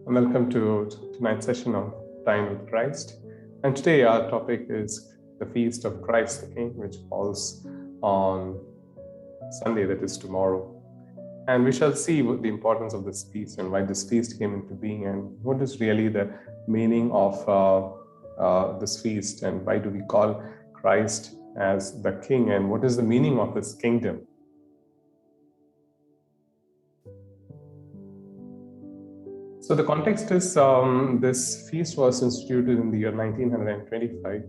Welcome to tonight's session of Time with Christ. And today our topic is the Feast of Christ the King, which falls on Sunday, that is tomorrow. And we shall see what the importance of this feast and why this feast came into being and what is really the meaning of this feast and why do we call Christ as the King and what is the meaning of his kingdom. So the context is this feast was instituted in the year 1925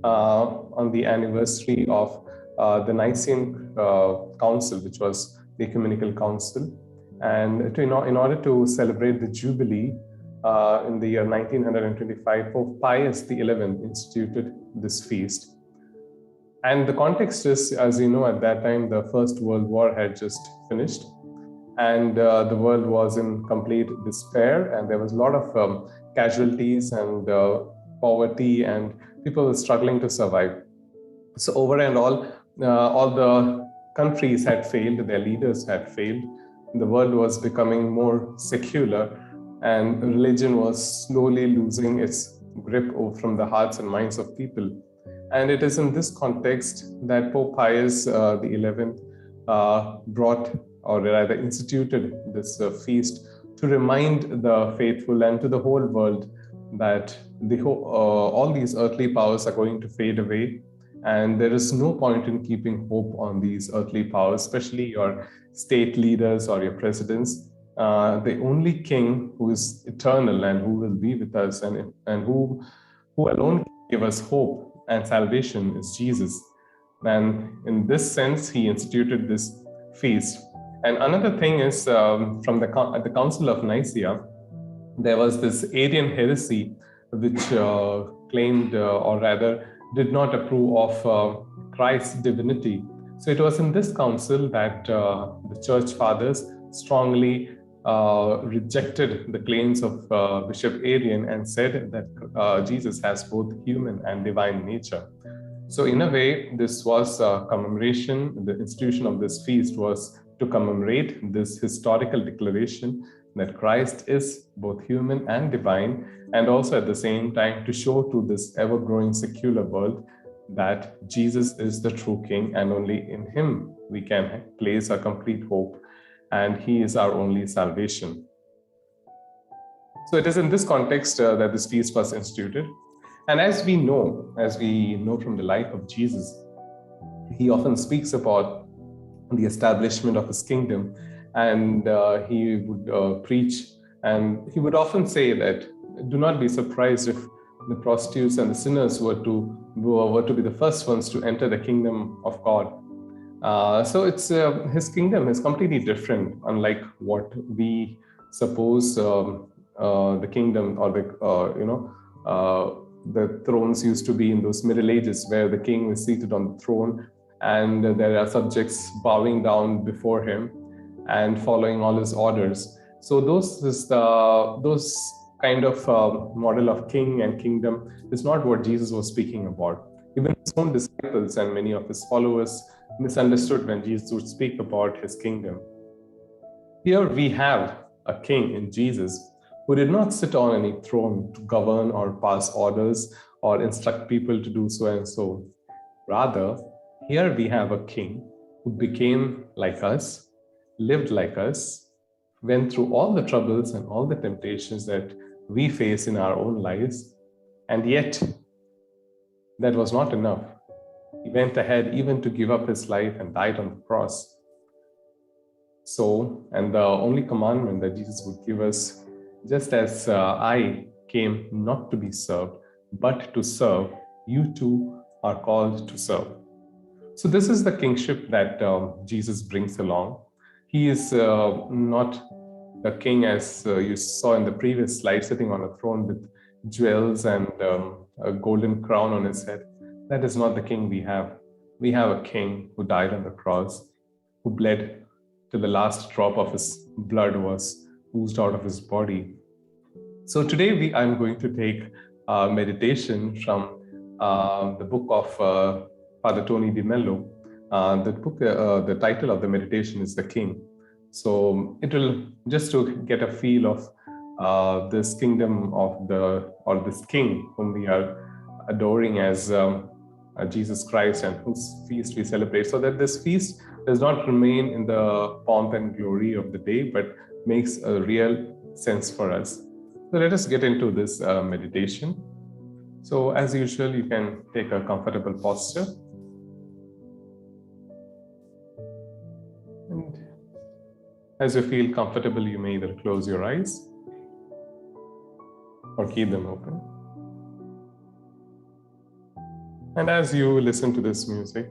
on the anniversary of the Nicene Council, which was the Ecumenical Council. And in order to celebrate the Jubilee in the year 1925, Pope Pius XI instituted this feast. And the context is, as you know, at that time, the First World War had just finished. And the world was in complete despair, and there was a lot of casualties and poverty, and people were struggling to survive. So over and all the countries had failed, their leaders had failed. The world was becoming more secular, and religion was slowly losing its grip from the hearts and minds of people. And it is in this context that Pope Pius XI brought, or rather instituted, this feast to remind the faithful and to the whole world that all these earthly powers are going to fade away, and there is no point in keeping hope on these earthly powers, especially your state leaders or your presidents. The only king who is eternal and who will be with us and who alone can give us hope and salvation is Jesus. And in this sense, he instituted this feast. And another thing is at the Council of Nicaea, there was this Arian heresy which claimed, or rather did not approve of Christ's divinity. So it was in this council that the church fathers strongly rejected the claims of Bishop Arian and said that Jesus has both human and divine nature. So in a way, this was a commemoration. The institution of this feast was to commemorate this historical declaration that Christ is both human and divine, and also at the same time to show to this ever-growing secular world that Jesus is the true King, and only in him we can place our complete hope, and he is our only salvation. So it is in this context that this feast was instituted. And as we know from the life of Jesus, he often speaks about the establishment of his kingdom, and he would preach, and he would often say that do not be surprised if the prostitutes and the sinners were to be the first ones to enter the kingdom of God. So it's his kingdom is completely different, unlike what we suppose the kingdom or the thrones used to be in those Middle Ages, where the king is seated on the throne and there are subjects bowing down before him and following all his orders. So those kind of model of king and kingdom is not what Jesus was speaking about. Even his own disciples and many of his followers misunderstood when Jesus would speak about his kingdom. Here we have a king in Jesus who did not sit on any throne to govern or pass orders or instruct people to do so and so. Rather, here we have a king who became like us, lived like us, went through all the troubles and all the temptations that we face in our own lives, and yet that was not enough. He went ahead even to give up his life and died on the cross. So, and the only commandment that Jesus would give us, just as I came not to be served, but to serve, you too are called to serve. So this is the kingship that Jesus brings along. He is not the king as you saw in the previous slide, sitting on a throne with jewels and a golden crown on his head. That is not the king we have. We have a king who died on the cross, who bled till the last drop of his blood was oozed out of his body. So today I'm going to take meditation from the book of Father Tony Di Mello. The title of the meditation is The King. So it will, just to get a feel of this kingdom of this king whom we are adoring as Jesus Christ, and whose feast we celebrate, so that this feast does not remain in the pomp and glory of the day, but makes a real sense for us. So let us get into this meditation. So as usual, you can take a comfortable posture. And as you feel comfortable, you may either close your eyes or keep them open. And as you listen to this music,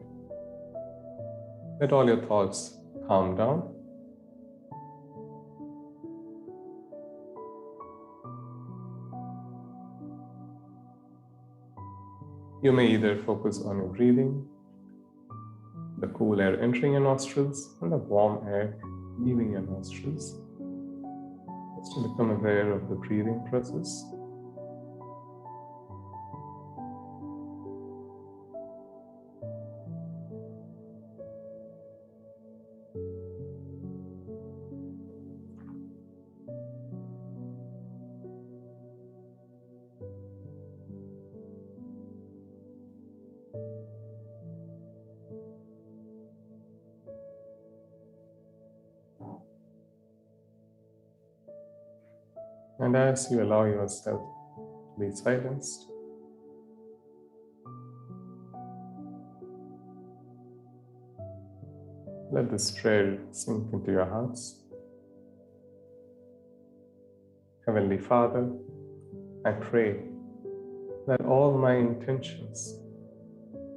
let all your thoughts calm down. You may either focus on your breathing, the cool air entering your nostrils, and the warm air leaving your nostrils. Just to become aware of the breathing process. And as you allow yourself to be silenced, let this prayer sink into your hearts. Heavenly Father, I pray that all my intentions,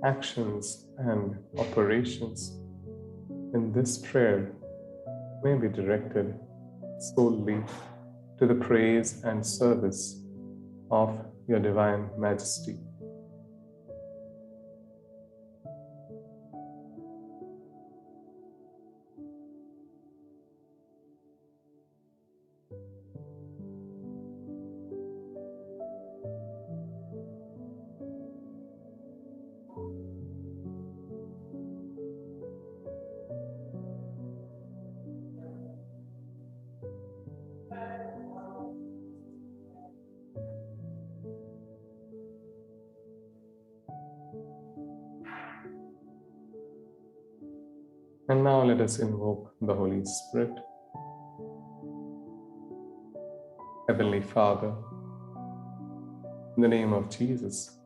actions, and operations in this prayer may be directed solely to the praise and service of your Divine Majesty. And now let us invoke the Holy Spirit. Heavenly Father, in the name of Jesus,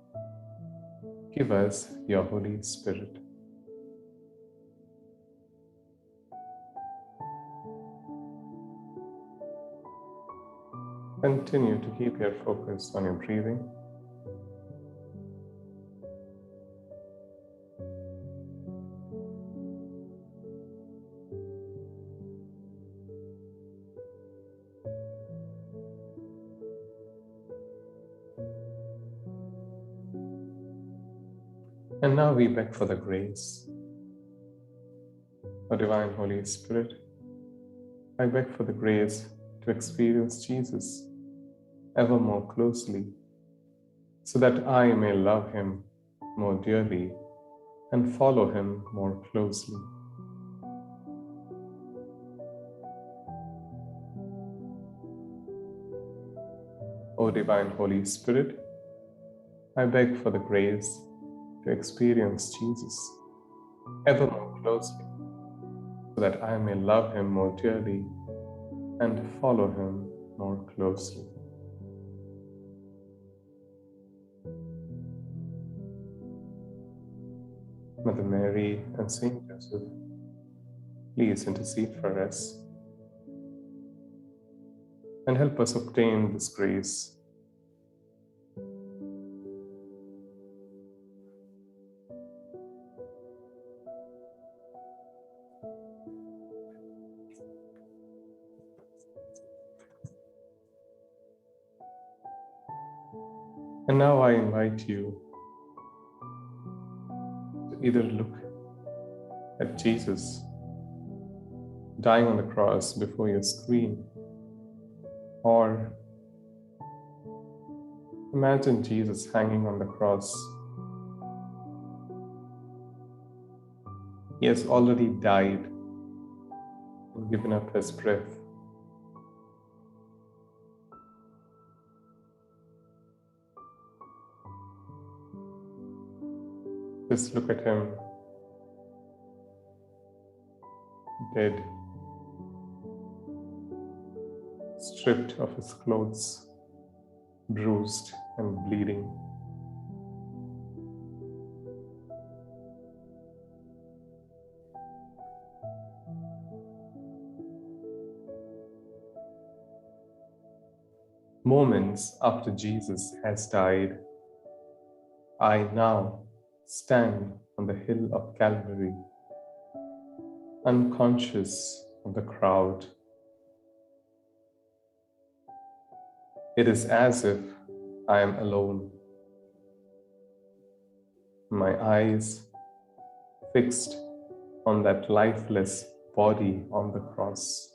give us your Holy Spirit. Continue to keep your focus on your breathing. And now we beg for the grace. O Divine Holy Spirit, I beg for the grace to experience Jesus ever more closely, so that I may love him more dearly and follow him more closely. O Divine Holy Spirit, I beg for the grace to experience Jesus ever more closely, so that I may love him more dearly and follow him more closely. Mother Mary and Saint Joseph, please intercede for us and help us obtain this grace. And now I invite you to either look at Jesus dying on the cross before your screen, or imagine Jesus hanging on the cross. He has already died and given up his breath. Just look at him, dead, stripped of his clothes, bruised and bleeding. Moments after Jesus has died, I now stand on the hill of Calvary, unconscious of the crowd. It is as if I am alone, my eyes fixed on that lifeless body on the cross.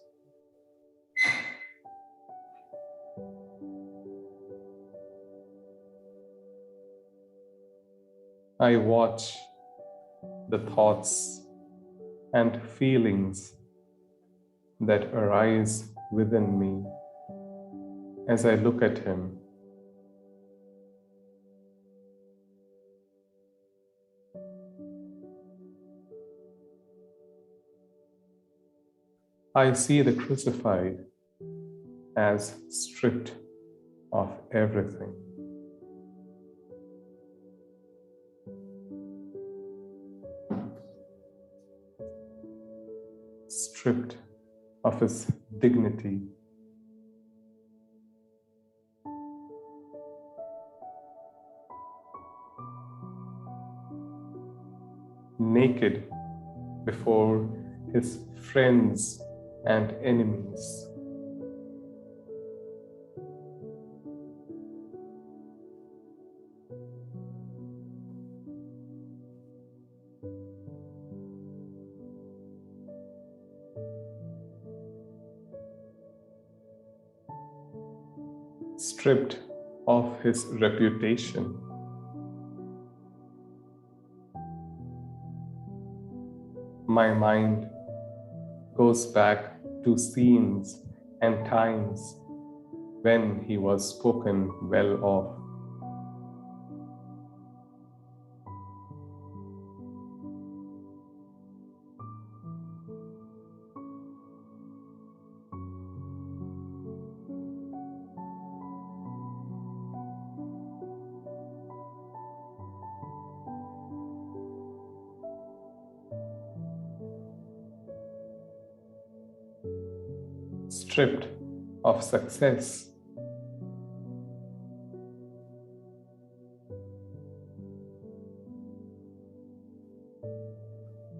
I watch the thoughts and feelings that arise within me as I look at him. I see the crucified as stripped of everything. Stripped of his dignity. Naked before his friends and enemies. Stripped of his reputation. My mind goes back to scenes and times when he was spoken well of. Stripped of success.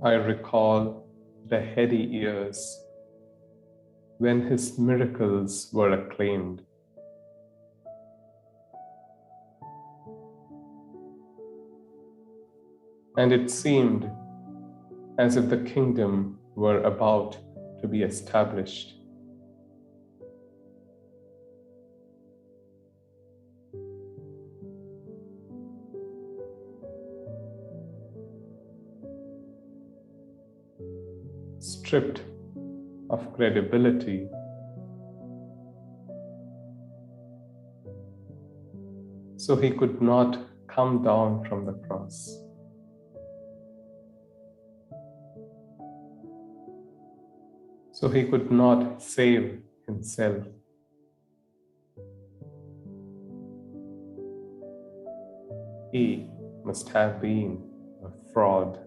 I recall the heady years when his miracles were acclaimed. And it seemed as if the kingdom were about to be established. Stripped of credibility. So he could not come down from the cross. So he could not save himself. He must have been a fraud.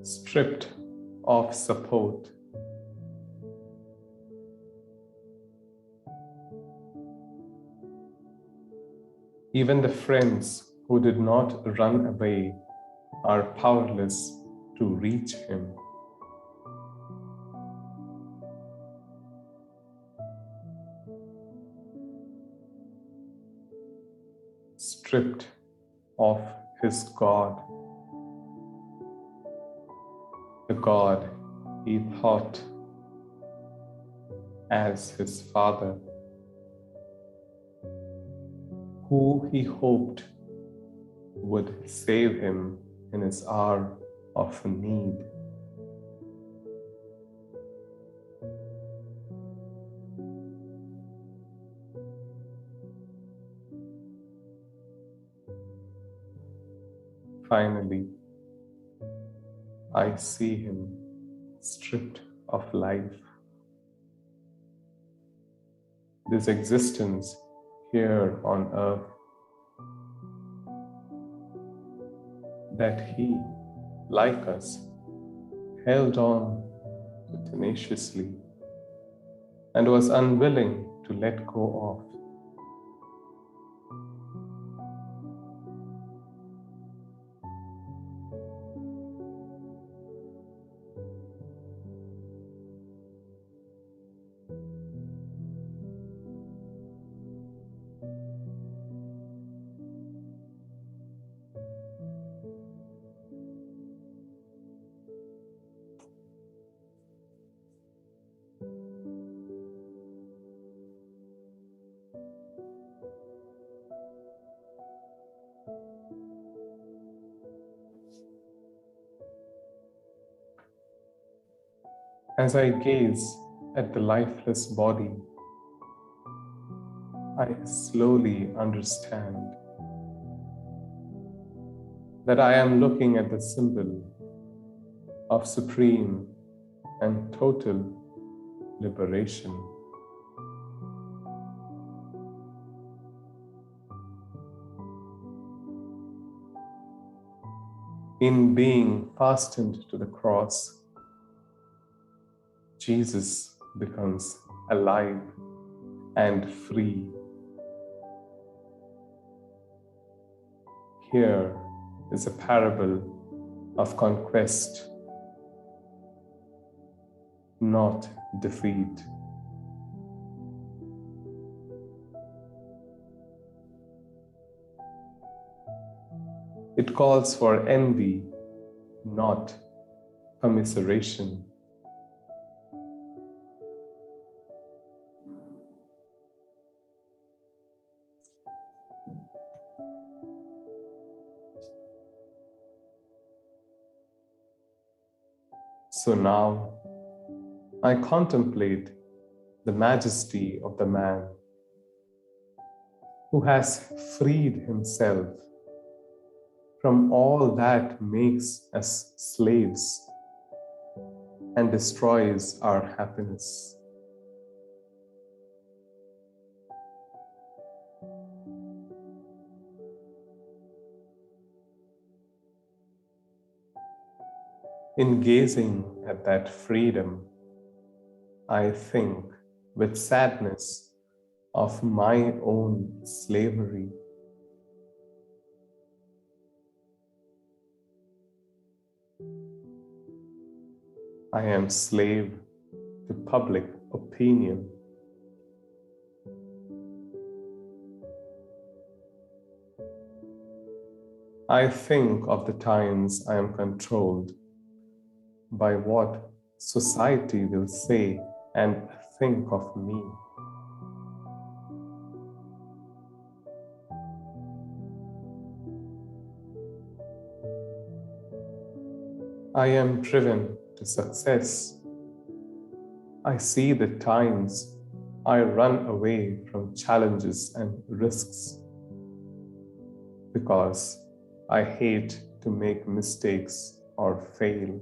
Stripped of support. Even the friends who did not run away are powerless to reach him. Stripped of his God, the God he thought as his Father, who he hoped would save him in his hour of need. Finally, I see him stripped of life. This existence here on earth that he, like us, held on to tenaciously and was unwilling to let go of. As I gaze at the lifeless body, I slowly understand that I am looking at the symbol of supreme and total liberation. In being fastened to the cross, Jesus becomes alive and free. Here is a parable of conquest, not defeat. It calls for envy, not commiseration. So now I contemplate the majesty of the man who has freed himself from all that makes us slaves and destroys our happiness. In gazing at that freedom, I think with sadness of my own slavery. I am slave to public opinion. I think of the times I am controlled by what society will say and think of me. I am driven to success. I see the times I run away from challenges and risks because I hate to make mistakes or fail.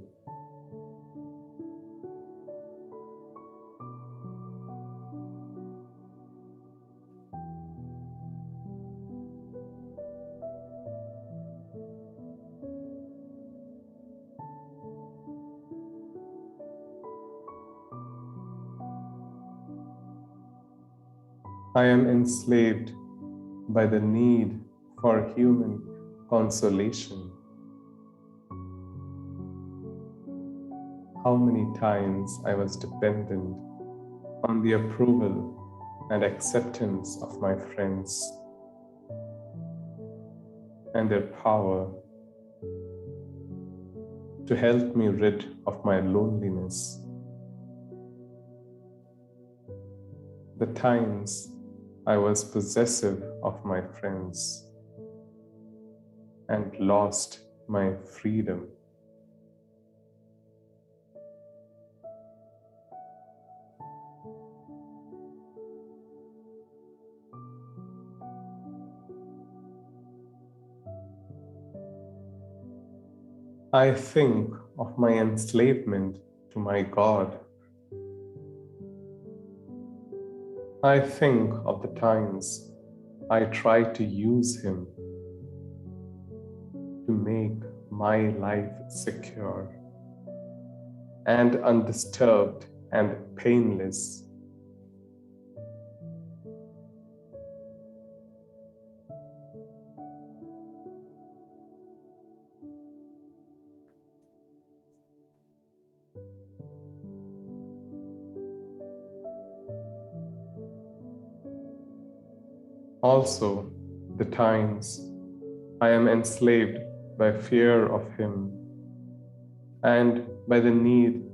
I am enslaved by the need for human consolation. How many times I was dependent on the approval and acceptance of my friends and their power to help me rid of my loneliness. The times I was possessive of my friends and lost my freedom. I think of my enslavement to my God. I think of the times I tried to use Him to make my life secure and undisturbed and painless. Also, the times I am enslaved by fear of Him and by the need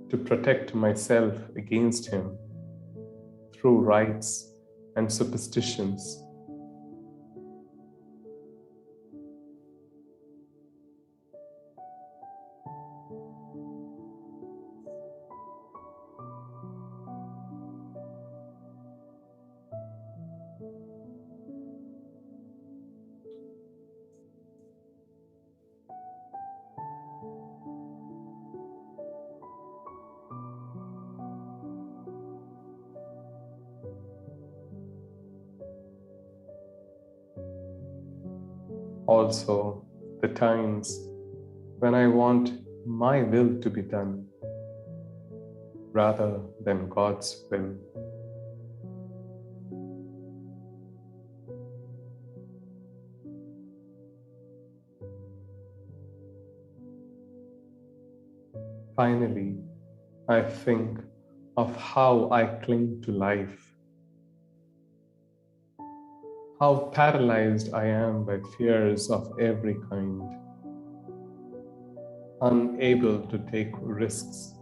to protect myself against Him through rites and superstitions. Also, the times when I want my will to be done rather than God's will. Finally, I think of how I cling to life, how paralyzed I am by fears of every kind, unable to take risks,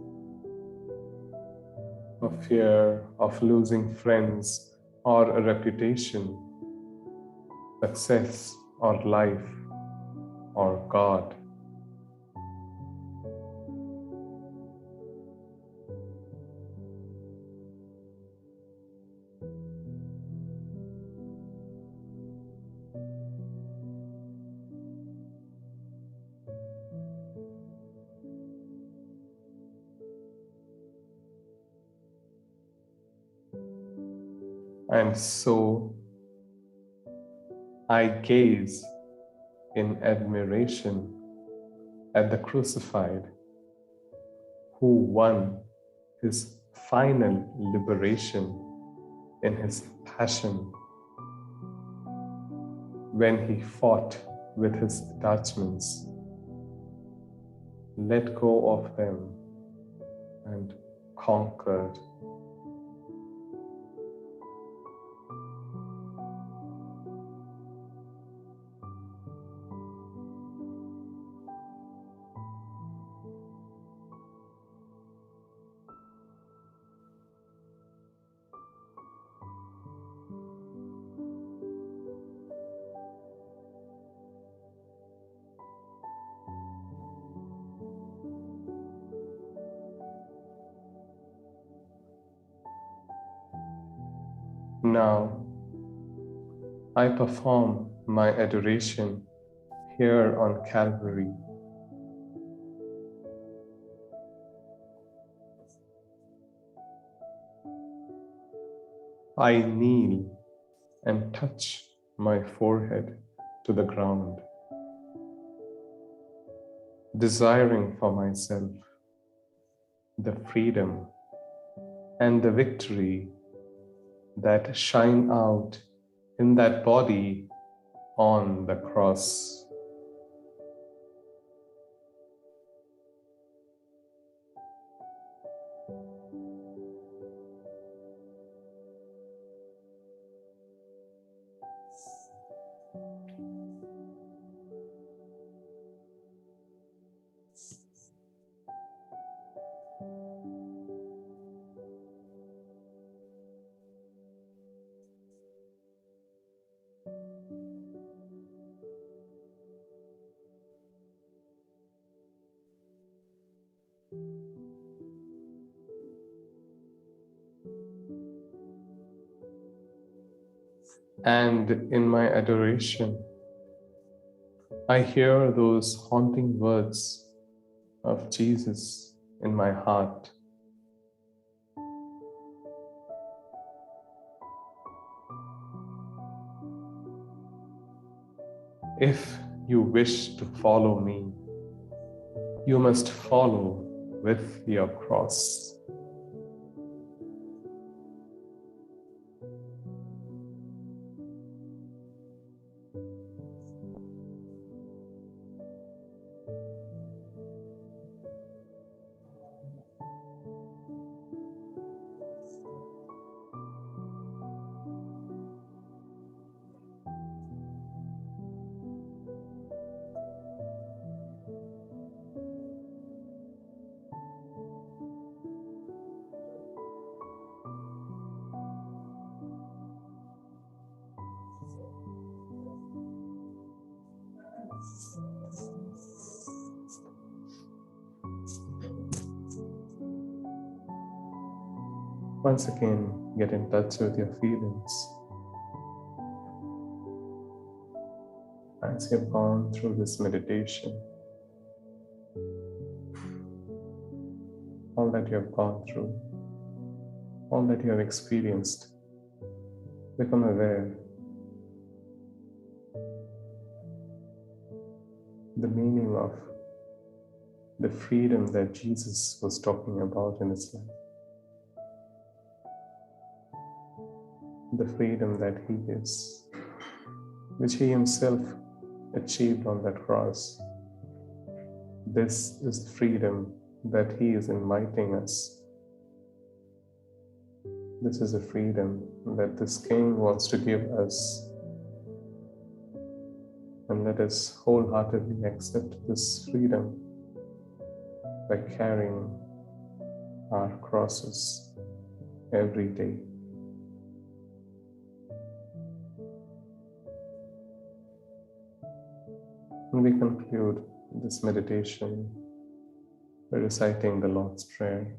for fear of losing friends or a reputation, success or life or God. And so I gaze in admiration at the crucified who won his final liberation in his passion when he fought with his attachments, let go of them, and conquered. Now, I perform my adoration here on Calvary. I kneel and touch my forehead to the ground, desiring for myself the freedom and the victory that shine out in that body on the cross. And in my adoration, I hear those haunting words of Jesus in my heart. If you wish to follow me, you must follow with your cross. Once again, get in touch with your feelings. As you've gone through this meditation, all that you have gone through, all that you have experienced, become aware the meaning of the freedom that Jesus was talking about in his life. The freedom that he is, which he himself achieved on that cross. This is the freedom that he is inviting us. This is a freedom that this King wants to give us. And let us wholeheartedly accept this freedom by carrying our crosses every day. And we conclude this meditation by reciting the Lord's Prayer.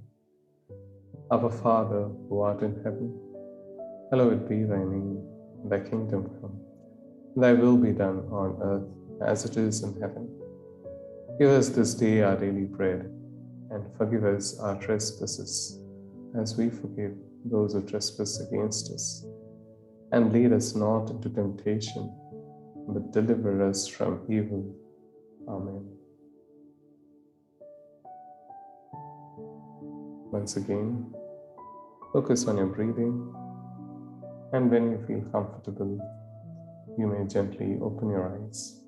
Our Father, who art in heaven, hallowed be thy name. Thy kingdom come. Thy will be done on earth as it is in heaven. Give us this day our daily bread, and forgive us our trespasses, as we forgive those who trespass against us. And lead us not into temptation, but deliver us from evil. Amen. Once again, focus on your breathing, and when you feel comfortable, you may gently open your eyes.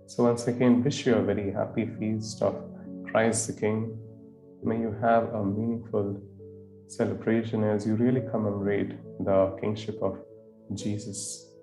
So once again, wish you a very happy feast of Christ the King. May you have a meaningful celebration as you really commemorate the kingship of Jesus.